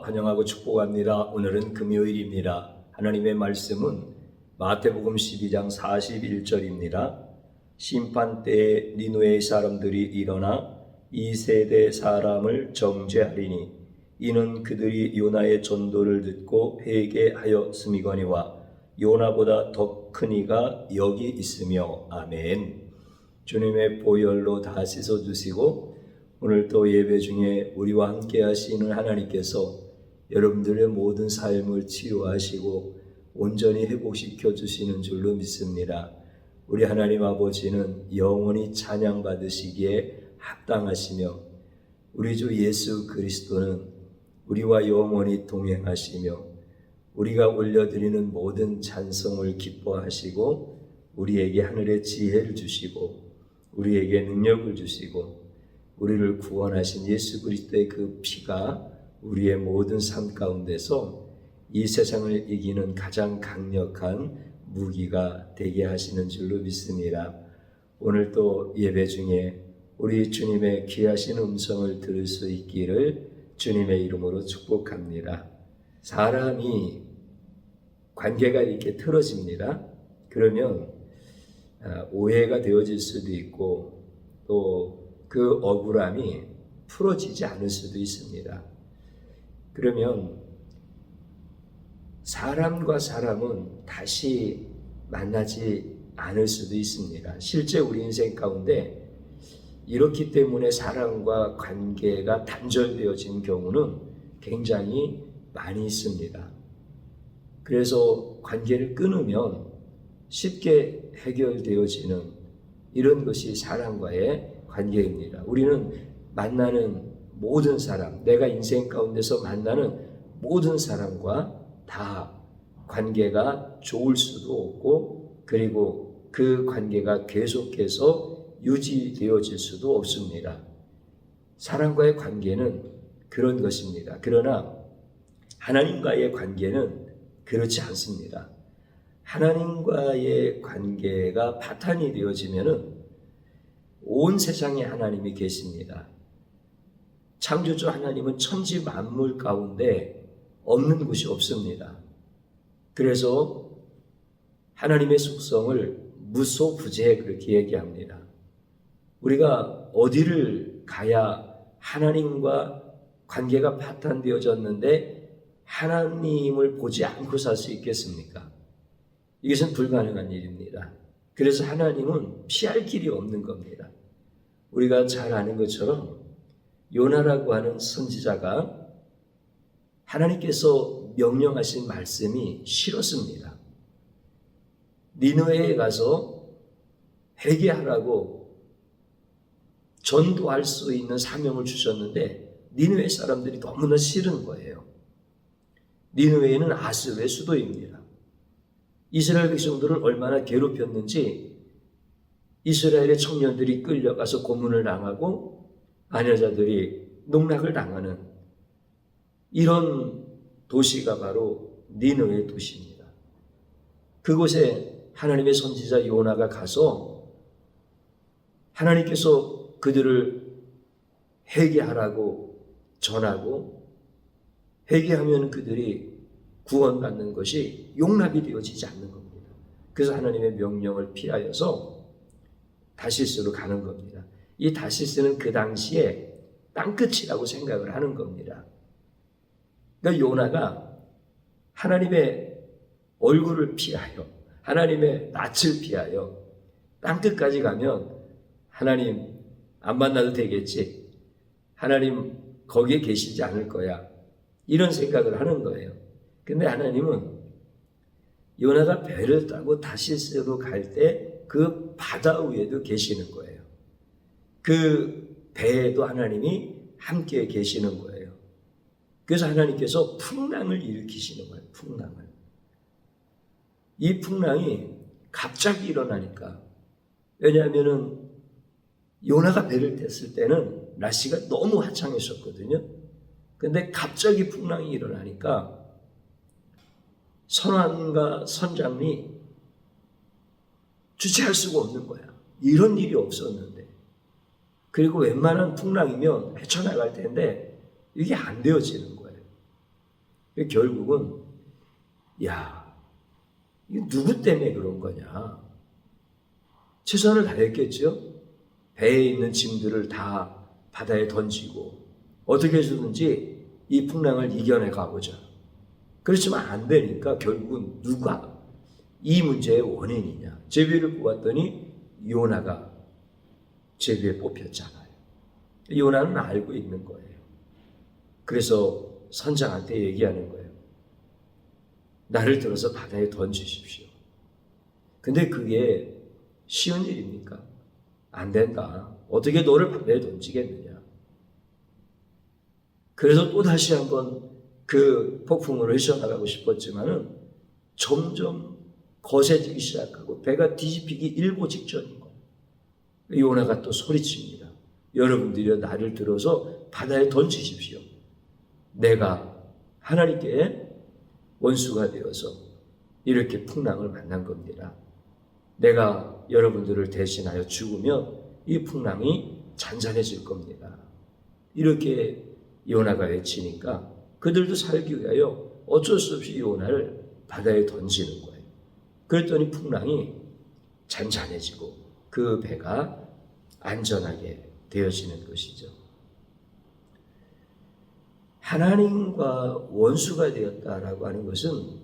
환영하고 축복합니다. 오늘은 금요일입니다. 하나님의 말씀은 마태복음 12장 41절입니다. 심판 때에 니느웨의 사람들이 일어나 이 세대 사람을 정죄하리니 이는 그들이 요나의 전도를 듣고 회개하였음이거니와 요나보다 더 큰 이가 여기 있으며. 아멘. 주님의 보혈로 다 씻어주시고 오늘 또 예배 중에 우리와 함께 하시는 하나님께서 여러분들의 모든 삶을 치유하시고 온전히 회복시켜 주시는 줄로 믿습니다. 우리 하나님 아버지는 영원히 찬양받으시기에 합당하시며 우리 주 예수 그리스도는 우리와 영원히 동행하시며 우리가 올려드리는 모든 찬송을 기뻐하시고 우리에게 하늘의 지혜를 주시고 우리에게 능력을 주시고 우리를 구원하신 예수 그리스도의 그 피가 우리의 모든 삶 가운데서 이 세상을 이기는 가장 강력한 무기가 되게 하시는 줄로 믿습니다. 오늘 또 예배 중에 우리 주님의 귀하신 음성을 들을 수 있기를 주님의 이름으로 축복합니다. 사람이 관계가 이렇게 틀어집니다. 그러면 오해가 되어질 수도 있고 또 그 억울함이 풀어지지 않을 수도 있습니다. 그러면 사람과 사람은 다시 만나지 않을 수도 있습니다. 실제 우리 인생 가운데 이렇기 때문에 사람과 관계가 단절되어진 경우는 굉장히 많이 있습니다. 그래서 관계를 끊으면 쉽게 해결되어지는 이런 것이 사람과의 관계입니다. 우리는 만나는 모든 사람, 내가 인생 가운데서 만나는 모든 사람과 다 관계가 좋을 수도 없고 그리고 그 관계가 계속해서 유지되어질 수도 없습니다. 사람과의 관계는 그런 것입니다. 그러나 하나님과의 관계는 그렇지 않습니다. 하나님과의 관계가 파탄이 되어지면은 온 세상에 하나님이 계십니다. 창조주 하나님은 천지 만물 가운데 없는 곳이 없습니다. 그래서 하나님의 속성을 무소부재 그렇게 얘기합니다. 우리가 어디를 가야 하나님과 관계가 파탄되어졌는데 하나님을 보지 않고 살 수 있겠습니까? 이것은 불가능한 일입니다. 그래서 하나님은 피할 길이 없는 겁니다. 우리가 잘 아는 것처럼 요나라고 하는 선지자가 하나님께서 명령하신 말씀이 싫었습니다. 니느웨에 가서 회개하라고 전도할 수 있는 사명을 주셨는데 니느웨 사람들이 너무나 싫은 거예요. 니느웨는 아스르의 수도입니다. 이스라엘 백성들을 얼마나 괴롭혔는지 이스라엘의 청년들이 끌려가서 고문을 당하고 아내자들이 농락을 당하는 이런 도시가 바로 니느웨 도시입니다. 그곳에 하나님의 선지자 요나가 가서 하나님께서 그들을 회개하라고 전하고 회개하면 그들이 구원받는 것이 용납이 되어지지 않는 겁니다. 그래서 하나님의 명령을 피하여서 다시스로 가는 겁니다. 이 다시스는 그 당시에 땅끝이라고 생각을 하는 겁니다. 그러니까 요나가 하나님의 얼굴을 피하여 하나님의 낯을 피하여 땅끝까지 가면 하나님 안 만나도 되겠지. 하나님 거기에 계시지 않을 거야. 이런 생각을 하는 거예요. 근데 하나님은 요나가 배를 타고 다시스로 갈 때 그 바다 위에도 계시는 거예요. 그 배에도 하나님이 함께 계시는 거예요. 그래서 하나님께서 풍랑을 일으키시는 거예요. 풍랑을. 이 풍랑이 갑자기 일어나니까 왜냐하면은 요나가 배를 탔을 때는 날씨가 너무 화창했었거든요. 근데 갑자기 풍랑이 일어나니까 선왕과 선장이 주체할 수가 없는 거야. 이런 일이 없었는데. 그리고 웬만한 풍랑이면 헤쳐나갈 텐데 이게 안 되어지는 거예요. 결국은 야, 이거 누구 때문에 그런 거냐? 최선을 다했겠죠? 배에 있는 짐들을 다 바다에 던지고 어떻게 해서든지 이 풍랑을 이겨내 가보자. 그렇지만 안 되니까 결국은 누가 이 문제의 원인이냐? 제비를 뽑았더니 요나가 제비에 뽑혔잖아요. 요나는 알고 있는 거예요. 그래서 선장한테 얘기하는 거예요. 나를 들어서 바다에 던지십시오. 근데 그게 쉬운 일입니까? 안 된다. 어떻게 너를 바다에 던지겠느냐? 그래서 또 다시 한번 그 폭풍으로 헤쳐나가고 싶었지만은 점점 거세지기 시작하고 배가 뒤집히기 일보 직전인 거예요. 요나가 또 소리칩니다. 여러분들이 나를 들어서 바다에 던지십시오. 내가 하나님께 원수가 되어서 이렇게 풍랑을 만난 겁니다. 내가 여러분들을 대신하여 죽으면 이 풍랑이 잔잔해질 겁니다. 이렇게 요나가 외치니까 그들도 살기 위하여 어쩔 수 없이 요나를 바다에 던지는 거예요. 그랬더니 풍랑이 잔잔해지고 그 배가 안전하게 되어지는 것이죠. 하나님과 원수가 되었다라고 하는 것은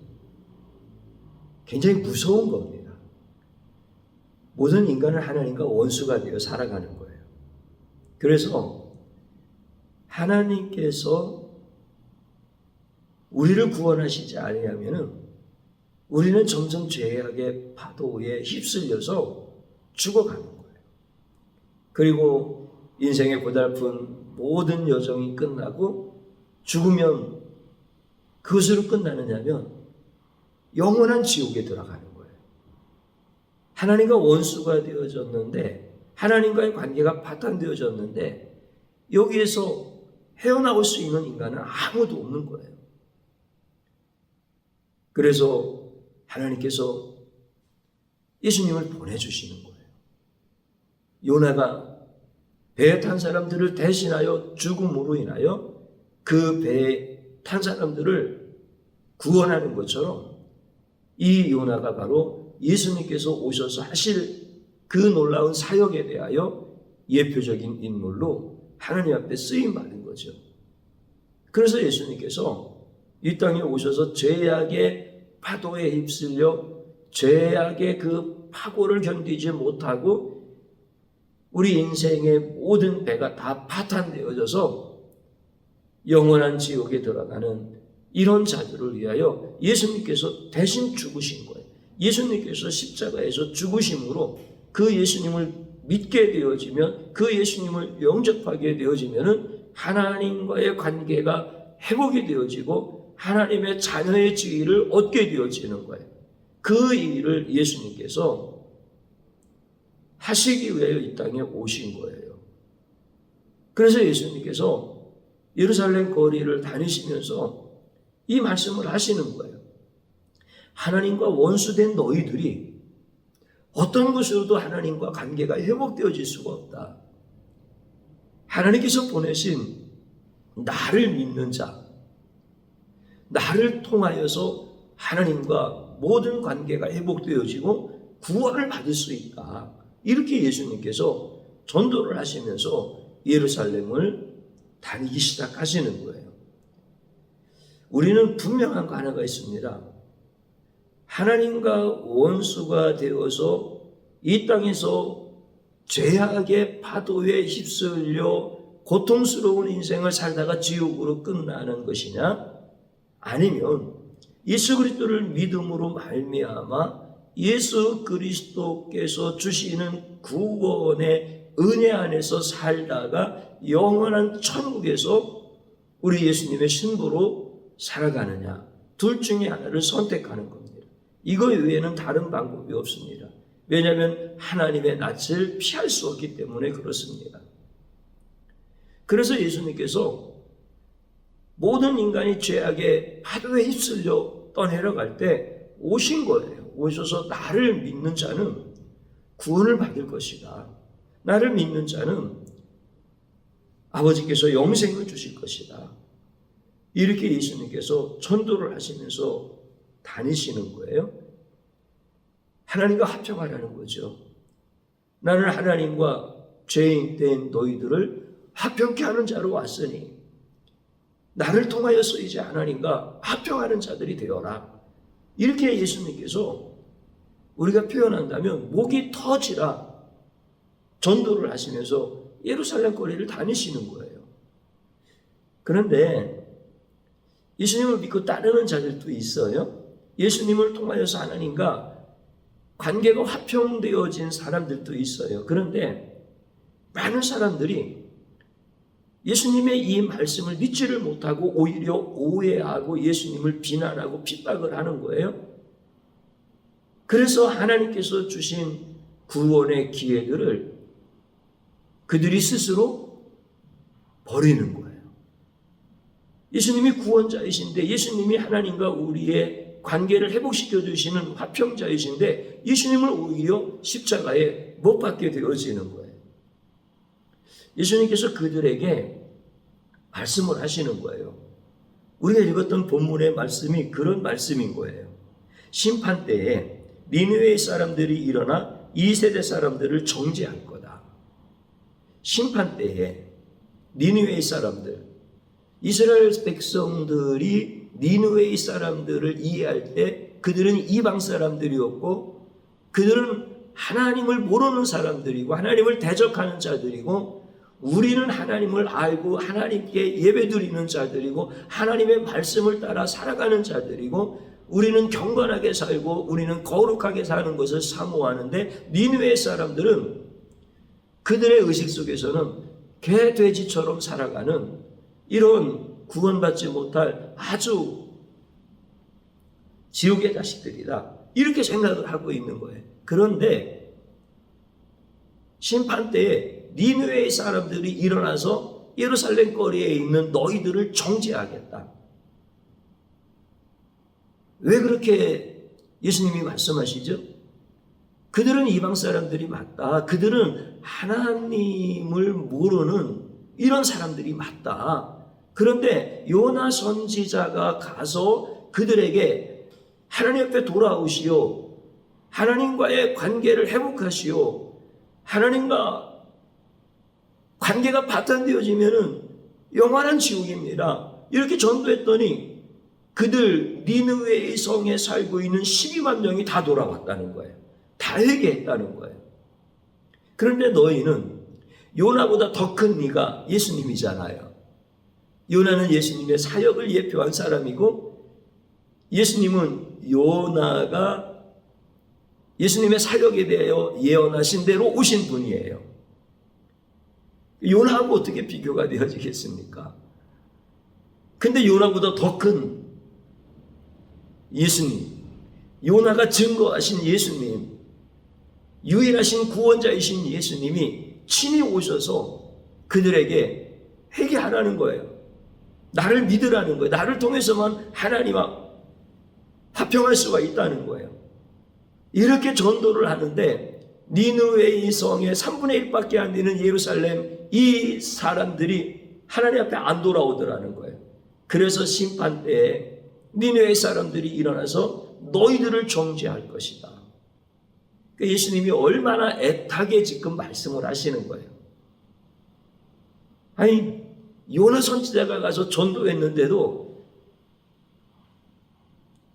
굉장히 무서운 겁니다. 모든 인간은 하나님과 원수가 되어 살아가는 거예요. 그래서 하나님께서 우리를 구원하시지 아니하면은 우리는 점점 죄악의 파도에 휩쓸려서 죽어가는 거예요. 그리고 인생의 고달픈 모든 여정이 끝나고 죽으면 그것으로 끝나느냐면 영원한 지옥에 들어가는 거예요. 하나님과 원수가 되어졌는데 하나님과의 관계가 파탄되어졌는데 여기에서 헤어나올 수 있는 인간은 아무도 없는 거예요. 그래서 하나님께서 예수님을 보내주시는 거예요. 요나가 배에 탄 사람들을 대신하여 죽음으로 인하여 그 배에 탄 사람들을 구원하는 것처럼 이 요나가 바로 예수님께서 오셔서 하실 그 놀라운 사역에 대하여 예표적인 인물로 하나님 앞에 쓰임받은 거죠. 그래서 예수님께서 이 땅에 오셔서 죄악의 파도에 휩쓸려 죄악의 그 파고를 견디지 못하고 우리 인생의 모든 배가 다 파탄되어져서 영원한 지옥에 들어가는 이런 자들을 위하여 예수님께서 대신 죽으신 거예요. 예수님께서 십자가에서 죽으심으로 그 예수님을 믿게 되어지면 그 예수님을 영접하게 되어지면은 하나님과의 관계가 회복이 되어지고 하나님의 자녀의 지위를 얻게 되어지는 거예요. 그 일을 예수님께서 하시기 위해 이 땅에 오신 거예요. 그래서 예수님께서 예루살렘 거리를 다니시면서 이 말씀을 하시는 거예요. 하나님과 원수된 너희들이 어떤 것으로도 하나님과 관계가 회복되어질 수가 없다. 하나님께서 보내신 나를 믿는 자, 나를 통하여서 하나님과 모든 관계가 회복되어지고 구원을 받을 수 있다. 이렇게 예수님께서 전도를 하시면서 예루살렘을 다니기 시작하시는 거예요. 우리는 분명한 거 하나가 있습니다. 하나님과 원수가 되어서 이 땅에서 죄악의 파도에 휩쓸려 고통스러운 인생을 살다가 지옥으로 끝나는 것이냐? 아니면 예수 그리스도를 믿음으로 말미암아 예수 그리스도께서 주시는 구원의 은혜 안에서 살다가 영원한 천국에서 우리 예수님의 신부로 살아가느냐, 둘 중에 하나를 선택하는 겁니다. 이거 외에는 다른 방법이 없습니다. 왜냐하면 하나님의 낯을 피할 수 없기 때문에 그렇습니다. 그래서 예수님께서 모든 인간이 죄악의 파도에 휩쓸려 떠내려갈 때 오신 거예요. 오셔서 나를 믿는 자는 구원을 받을 것이다. 나를 믿는 자는 아버지께서 영생을 주실 것이다. 이렇게 예수님께서 전도를 하시면서 다니시는 거예요. 하나님과 합평하라는 거죠. 나는 하나님과 죄인 된 너희들을 합평케 하는 자로 왔으니 나를 통하여서 이제 하나님과 합평하는 자들이 되어라. 이렇게 예수님께서 우리가 표현한다면 목이 터지라 전도를 하시면서 예루살렘 거리를 다니시는 거예요. 그런데 예수님을 믿고 따르는 자들도 있어요. 예수님을 통하여서 하나님과 관계가 화평되어진 사람들도 있어요. 그런데 많은 사람들이 예수님의 이 말씀을 믿지를 못하고 오히려 오해하고 예수님을 비난하고 핍박을 하는 거예요. 그래서 하나님께서 주신 구원의 기회들을 그들이 스스로 버리는 거예요. 예수님이 구원자이신데, 예수님이 하나님과 우리의 관계를 회복시켜 주시는 화평자이신데 예수님을 오히려 십자가에 못 박게 되어지는 거예요. 예수님께서 그들에게 말씀을 하시는 거예요. 우리가 읽었던 본문의 말씀이 그런 말씀인 거예요. 심판 때에 니느웨의 사람들이 일어나 이 세대 사람들을 정죄할 거다. 심판 때에 니느웨의 사람들, 이스라엘 백성들이 니느웨의 사람들을 이해할 때 그들은 이방 사람들이었고 그들은 하나님을 모르는 사람들이고 하나님을 대적하는 자들이고 우리는 하나님을 알고 하나님께 예배드리는 자들이고 하나님의 말씀을 따라 살아가는 자들이고 우리는 경건하게 살고 우리는 거룩하게 사는 것을 사모하는데 니느웨 사람들은 그들의 의식 속에서는 개 돼지처럼 살아가는 이런 구원받지 못할 아주 지옥의 자식들이다. 이렇게 생각을 하고 있는 거예요. 그런데 심판 때에 니느웨의 사람들이 일어나서 예루살렘 거리에 있는 너희들을 정죄하겠다. 왜 그렇게 예수님이 말씀하시죠? 그들은 이방 사람들이 맞다. 그들은 하나님을 모르는 이런 사람들이 맞다. 그런데 요나 선지자가 가서 그들에게 하나님 앞에 돌아오시오. 하나님과의 관계를 회복하시오. 하나님과 관계가 파탄되어지면은 영원한 지옥입니다. 이렇게 전도했더니 그들 니느웨의 성에 살고 있는 12만 명이 다 돌아왔다는 거예요. 다 회개했다는 거예요. 그런데 너희는 요나보다 더 큰 네가 예수님이잖아요. 요나는 예수님의 사역을 예표한 사람이고 예수님은 요나가 예수님의 사역에 대하여 예언하신 대로 오신 분이에요. 요나하고 어떻게 비교가 되어지겠습니까? 근데 요나보다 더 큰 예수님, 요나가 증거하신 예수님, 유일하신 구원자이신 예수님이 친히 오셔서 그들에게 회개하라는 거예요. 나를 믿으라는 거예요. 나를 통해서만 하나님과 화평할 수가 있다는 거예요. 이렇게 전도를 하는데 니느웨의 성의 3분의 1밖에 안 되는 예루살렘 이 사람들이 하나님 앞에 안 돌아오더라는 거예요. 그래서 심판 때에 니느웨의 사람들이 일어나서 너희들을 정죄할 것이다. 예수님이 얼마나 애타게 지금 말씀을 하시는 거예요. 아니 요나 선지자가 가서 전도했는데도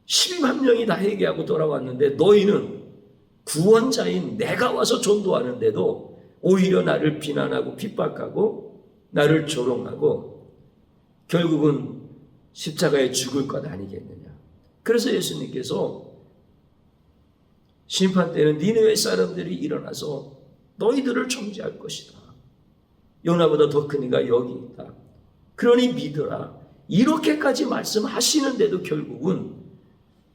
12만 명이 다 회개하고 돌아왔는데 너희는 구원자인 내가 와서 전도하는데도 오히려 나를 비난하고 핍박하고 나를 조롱하고 결국은 십자가에 죽을 것 아니겠느냐. 그래서 예수님께서 심판 때는 니느웨 사람들이 일어나서 너희들을 정죄할 것이다. 요나보다 더 큰 이가 여기 있다. 그러니 믿으라. 이렇게까지 말씀하시는데도 결국은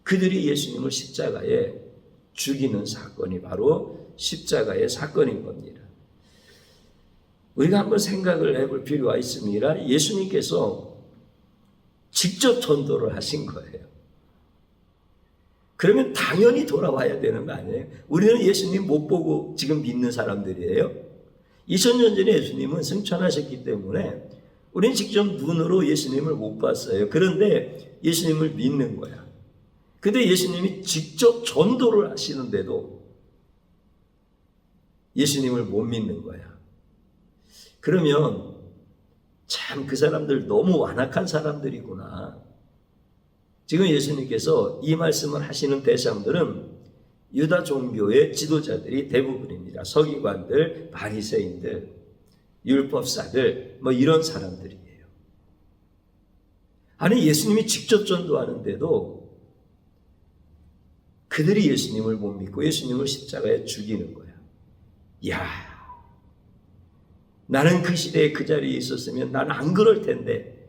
그들이 예수님을 십자가에 죽이는 사건이 바로 십자가의 사건인 겁니다. 우리가 한번 생각을 해볼 필요가 있습니다. 예수님께서 직접 전도를 하신 거예요. 그러면 당연히 돌아와야 되는 거 아니에요? 우리는 예수님 못 보고 지금 믿는 사람들이에요. 2000년 전에 예수님은 승천하셨기 때문에 우리는 직접 눈으로 예수님을 못 봤어요. 그런데 예수님을 믿는 거야. 근데 예수님이 직접 전도를 하시는데도 예수님을 못 믿는 거야. 그러면 참 그 사람들 너무 완악한 사람들이구나. 지금 예수님께서 이 말씀을 하시는 대상들은 유다 종교의 지도자들이 대부분입니다. 서기관들, 바리새인들, 율법사들, 이런 사람들이에요. 아니, 예수님이 직접 전도하는데도 그들이 예수님을 못 믿고 예수님을 십자가에 죽이는 거야. 야, 나는 그 시대에 그 자리에 있었으면 나는 안 그럴 텐데,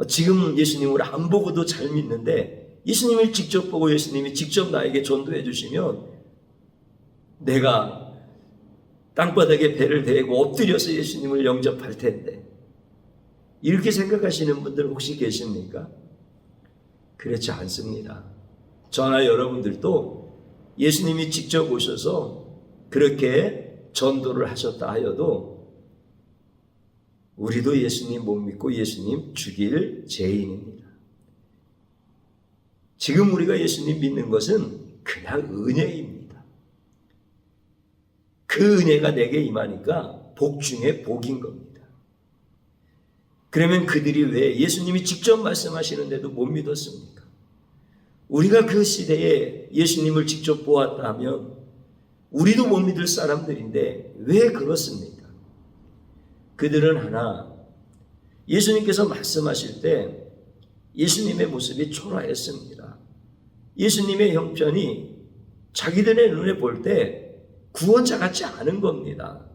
지금 예수님을 안 보고도 잘 믿는데 예수님을 직접 보고 예수님이 직접 나에게 전도해 주시면 내가 땅바닥에 배를 대고 엎드려서 예수님을 영접할 텐데, 이렇게 생각하시는 분들 혹시 계십니까? 그렇지 않습니다. 저나 여러분들도 예수님이 직접 오셔서 그렇게 전도를 하셨다 하여도 우리도 예수님 못 믿고 예수님 죽일 죄인입니다. 지금 우리가 예수님 믿는 것은 그냥 은혜입니다. 그 은혜가 내게 임하니까 복 중에 복인 겁니다. 그러면 그들이 왜 예수님이 직접 말씀하시는데도 못 믿었습니까? 우리가 그 시대에 예수님을 직접 보았다 하면 우리도 못 믿을 사람들인데 왜 그렇습니까? 그들은 하나, 예수님께서 말씀하실 때 예수님의 모습이 초라했습니다. 예수님의 형편이 자기들의 눈에 볼 때 구원자 같지 않은 겁니다.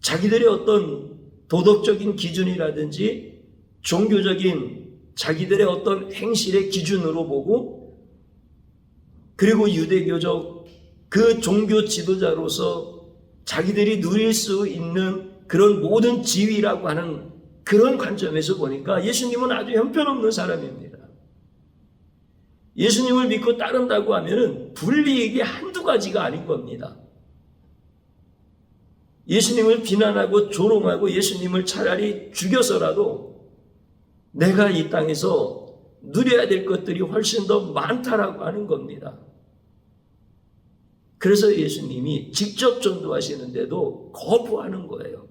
자기들의 어떤 도덕적인 기준이라든지 종교적인 자기들의 어떤 행실의 기준으로 보고, 그리고 유대교적 그 종교 지도자로서 자기들이 누릴 수 있는 그런 모든 지위라고 하는 그런 관점에서 보니까 예수님은 아주 형편없는 사람입니다. 예수님을 믿고 따른다고 하면은 불이익이 한두 가지가 아닌 겁니다. 예수님을 비난하고 조롱하고 예수님을 차라리 죽여서라도 내가 이 땅에서 누려야 될 것들이 훨씬 더 많다라고 하는 겁니다. 그래서 예수님이 직접 전도하시는데도 거부하는 거예요.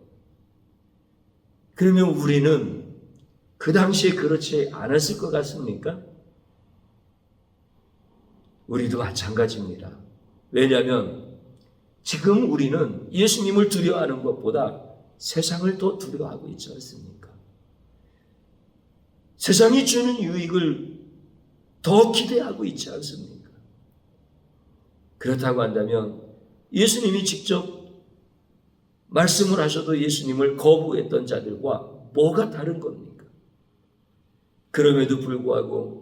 그러면 우리는 그 당시에 그렇지 않았을 것 같습니까? 우리도 마찬가지입니다. 왜냐하면 지금 우리는 예수님을 두려워하는 것보다 세상을 더 두려워하고 있지 않습니까? 세상이 주는 유익을 더 기대하고 있지 않습니까? 그렇다고 한다면 예수님이 직접 말씀을 하셔도 예수님을 거부했던 자들과 뭐가 다른 겁니까? 그럼에도 불구하고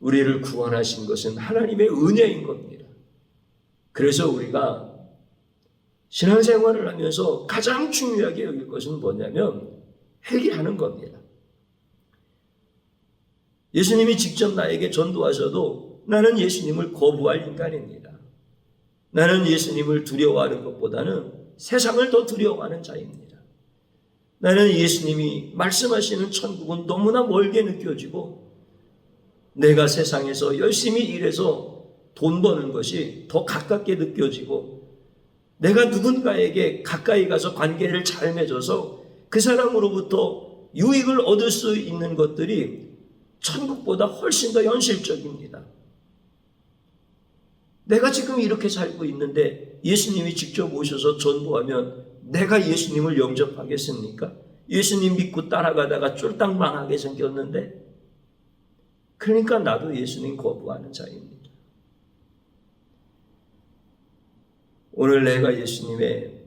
우리를 구원하신 것은 하나님의 은혜인 겁니다. 그래서 우리가 신앙생활을 하면서 가장 중요하게 여길 것은 뭐냐면 회개하는 겁니다. 예수님이 직접 나에게 전도하셔도 나는 예수님을 거부할 인간입니다. 나는 예수님을 두려워하는 것보다는 세상을 더 두려워하는 자입니다. 나는 예수님이 말씀하시는 천국은 너무나 멀게 느껴지고 내가 세상에서 열심히 일해서 돈 버는 것이 더 가깝게 느껴지고 내가 누군가에게 가까이 가서 관계를 잘 맺어서 그 사람으로부터 유익을 얻을 수 있는 것들이 천국보다 훨씬 더 현실적입니다. 내가 지금 이렇게 살고 있는데 예수님이 직접 오셔서 전도하면 내가 예수님을 영접하겠습니까? 예수님 믿고 따라가다가 쫄딱 망하게 생겼는데, 그러니까 나도 예수님 거부하는 자입니다. 오늘 내가 예수님의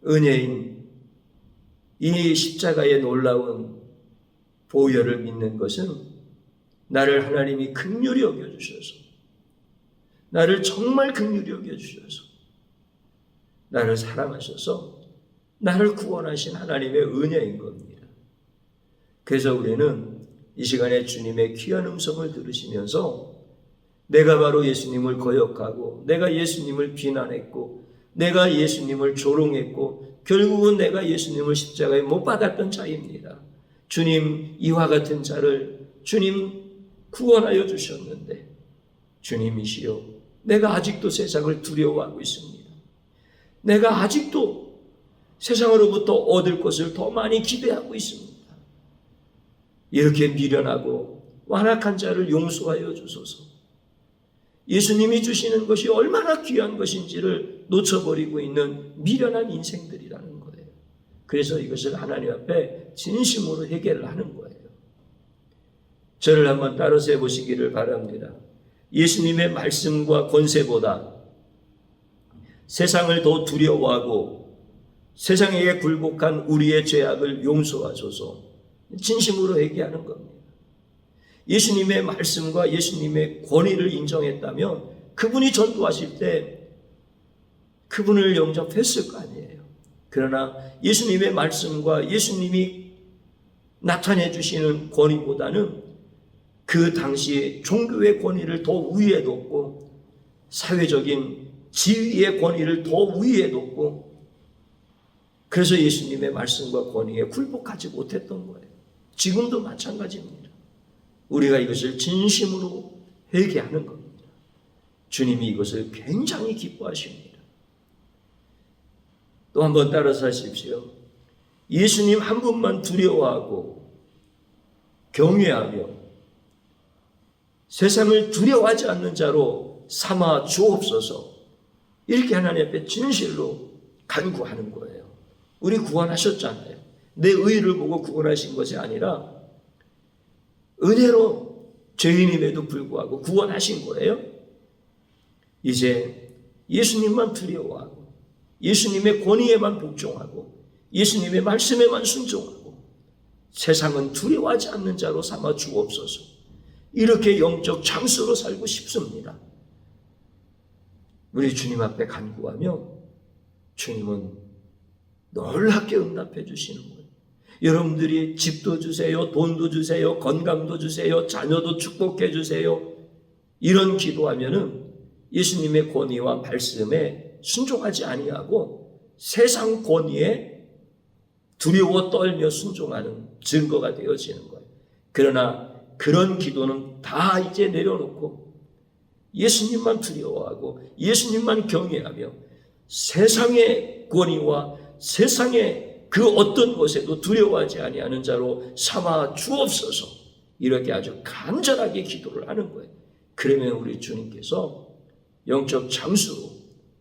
은혜인 이 십자가의 놀라운 보혈을 믿는 것은 나를 하나님이 긍휼히 여겨주셔서, 나를 정말 긍휼히 여겨주셔서, 나를 사랑하셔서 나를 구원하신 하나님의 은혜인 겁니다. 그래서 우리는 이 시간에 주님의 귀한 음성을 들으시면서 내가 바로 예수님을 거역하고 내가 예수님을 비난했고 내가 예수님을 조롱했고 결국은 내가 예수님을 십자가에 못 박았던 자입니다. 주님, 이와 같은 자를 주님 구원하여 주셨는데 주님이시여, 내가 아직도 세상을 두려워하고 있습니다. 내가 아직도 세상으로부터 얻을 것을 더 많이 기대하고 있습니다. 이렇게 미련하고 완악한 자를 용서하여 주소서. 예수님이 주시는 것이 얼마나 귀한 것인지를 놓쳐버리고 있는 미련한 인생들이라는 거예요. 그래서 이것을 하나님 앞에 진심으로 해결을 하는 거예요. 저를 한번 따라서 해보시기를 바랍니다. 예수님의 말씀과 권세보다 세상을 더 두려워하고 세상에 굴복한 우리의 죄악을 용서하소서. 진심으로 회개하는 겁니다. 예수님의 말씀과 예수님의 권위를 인정했다면 그분이 전도하실 때 그분을 영접했을 거 아니에요. 그러나 예수님의 말씀과 예수님이 나타내 주시는 권위보다는 그 당시에 종교의 권위를 더 위에 뒀고 사회적인 지위의 권위를 더 위에 뒀고, 그래서 예수님의 말씀과 권위에 굴복하지 못했던 거예요. 지금도 마찬가지입니다. 우리가 이것을 진심으로 회개하는 겁니다. 주님이 이것을 굉장히 기뻐하십니다. 또 한번 따라서 하십시오. 예수님 한 분만 두려워하고 경외하며 세상을 두려워하지 않는 자로 삼아 주옵소서. 이렇게 하나님 앞에 진실로 간구하는 거예요. 우리 구원하셨잖아요. 내 의를 보고 구원하신 것이 아니라 은혜로 죄인임에도 불구하고 구원하신 거예요. 이제 예수님만 두려워하고 예수님의 권위에만 복종하고 예수님의 말씀에만 순종하고 세상은 두려워하지 않는 자로 삼아 주옵소서. 이렇게 영적 장수로 살고 싶습니다. 우리 주님 앞에 간구하며 주님은 놀랍게 응답해 주시는 거예요. 여러분들이 집도 주세요, 돈도 주세요, 건강도 주세요, 자녀도 축복해 주세요. 이런 기도하면은 예수님의 권위와 말씀에 순종하지 아니하고 세상 권위에 두려워 떨며 순종하는 증거가 되어지는 거예요. 그러나 그런 기도는 다 이제 내려놓고 예수님만 두려워하고 예수님만 경외하며 세상의 권위와 세상의 그 어떤 것에도 두려워하지 아니하는 자로 삼아 주옵소서. 이렇게 아주 간절하게 기도를 하는 거예요. 그러면 우리 주님께서 영적 장수로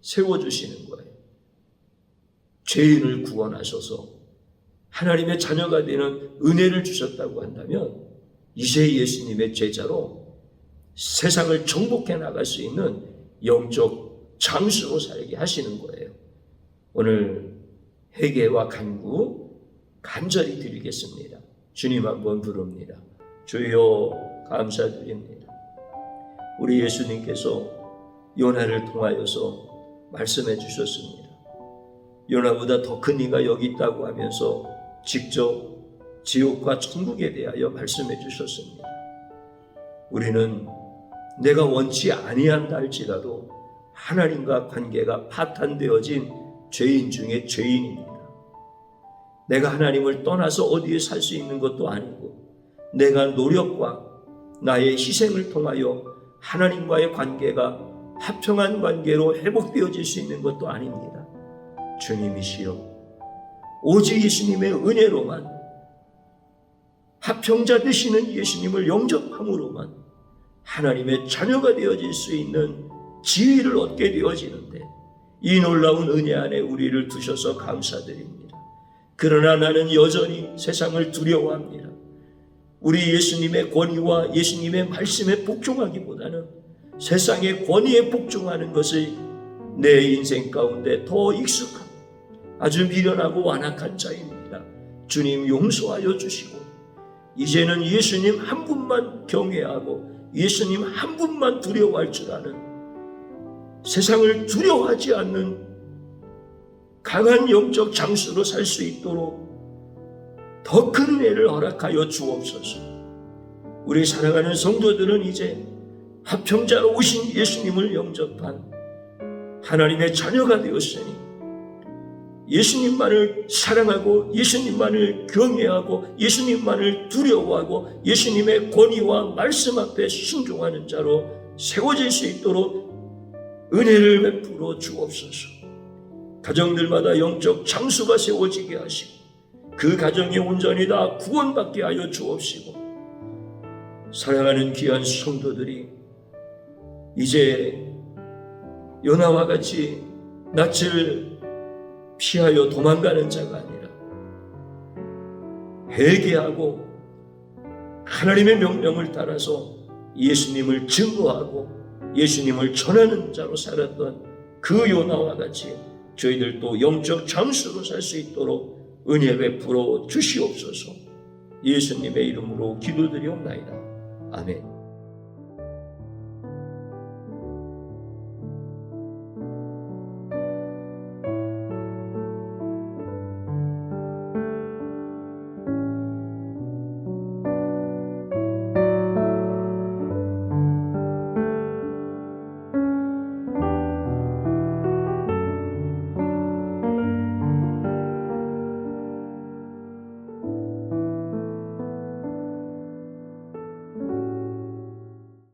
세워주시는 거예요. 죄인을 구원하셔서 하나님의 자녀가 되는 은혜를 주셨다고 한다면 이제 예수님의 제자로 세상을 정복해 나갈 수 있는 영적 장수로 살게 하시는 거예요. 오늘 회개와 간구 간절히 드리겠습니다. 주님 한번 부릅니다. 주여 감사드립니다. 우리 예수님께서 요나를 통하여서 말씀해 주셨습니다. 요나보다 더 큰 이가 여기 있다고 하면서 직접 지옥과 천국에 대하여 말씀해 주셨습니다. 우리는 내가 원치 아니한다 할지라도 하나님과 관계가 파탄되어진 죄인 중에 죄인입니다. 내가 하나님을 떠나서 어디에 살 수 있는 것도 아니고 내가 노력과 나의 희생을 통하여 하나님과의 관계가 합평한 관계로 회복되어질 수 있는 것도 아닙니다. 주님이시여, 오직 예수님의 은혜로만 합평자 되시는 예수님을 영접함으로만 하나님의 자녀가 되어질 수 있는 지위를 얻게 되어지는데 이 놀라운 은혜 안에 우리를 두셔서 감사드립니다. 그러나 나는 여전히 세상을 두려워합니다. 우리 예수님의 권위와 예수님의 말씀에 복종하기보다는 세상의 권위에 복종하는 것이 내 인생 가운데 더 익숙한 아주 미련하고 완악한 자입니다. 주님 용서하여 주시고 이제는 예수님 한 분만 경외하고 예수님 한 분만 두려워할 줄 아는 세상을 두려워하지 않는 강한 영적 장수로 살 수 있도록 더 큰 은혜를 허락하여 주옵소서. 우리 사랑하는 성도들은 이제 합평자로 오신 예수님을 영접한 하나님의 자녀가 되었으니 예수님만을 사랑하고 예수님만을 경외하고 예수님만을 두려워하고 예수님의 권위와 말씀 앞에 순종하는 자로 세워질 수 있도록 은혜를 베풀어 주옵소서. 가정들마다 영적 장수가 세워지게 하시고 그 가정이 온전히 다 구원받게 하여 주옵시고, 사랑하는 귀한 성도들이 이제 요나와 같이 낯을 피하여 도망가는 자가 아니라 회개하고 하나님의 명령을 따라서 예수님을 증거하고 예수님을 전하는 자로 살았던 그 요나와 같이 저희들도 영적 장수로 살 수 있도록 은혜 베풀어 주시옵소서. 예수님의 이름으로 기도드리옵나이다. 아멘.